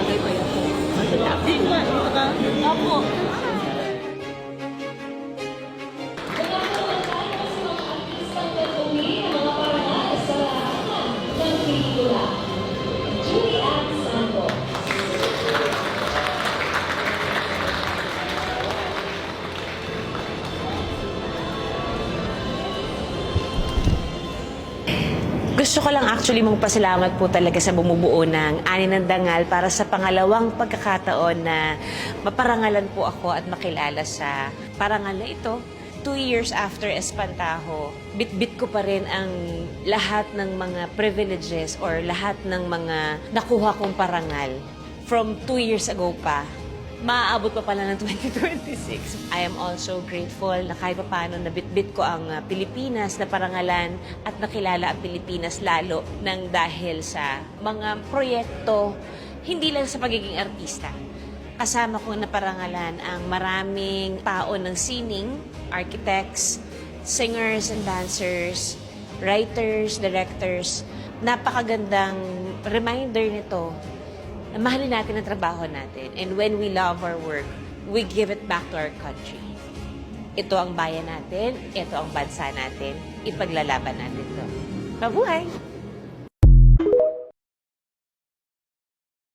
bagay pa yan po. Dito ba? Dito ka? Opo. Gusto ko lang actually magpasalamat po talaga sa bumubuo ng Ani ng Dangal para sa pangalawang pagkakataon na maparangalan po ako at makilala sa parangal na ito. 2 years after Espantajo, bit-bit ko pa rin ang lahat ng mga privileges or lahat ng mga nakuha kong parangal from 2 years ago pa. Maaabot pa pala ng 2026. I am also grateful na kahit paano nabitbit ko ang Pilipinas na parangalan at nakilala ang Pilipinas lalo ng dahil sa mga proyekto, hindi lang sa pagiging artista. Kasama ko na parangalan ang maraming tao ng sining, architects, singers and dancers, writers, directors. Napakagandang reminder nito na mahalin natin ang trabaho natin. And when we love our work, we give it back to our country. Ito ang bayan natin, ito ang bansa natin, ipaglalaban natin ito. Mabuhay!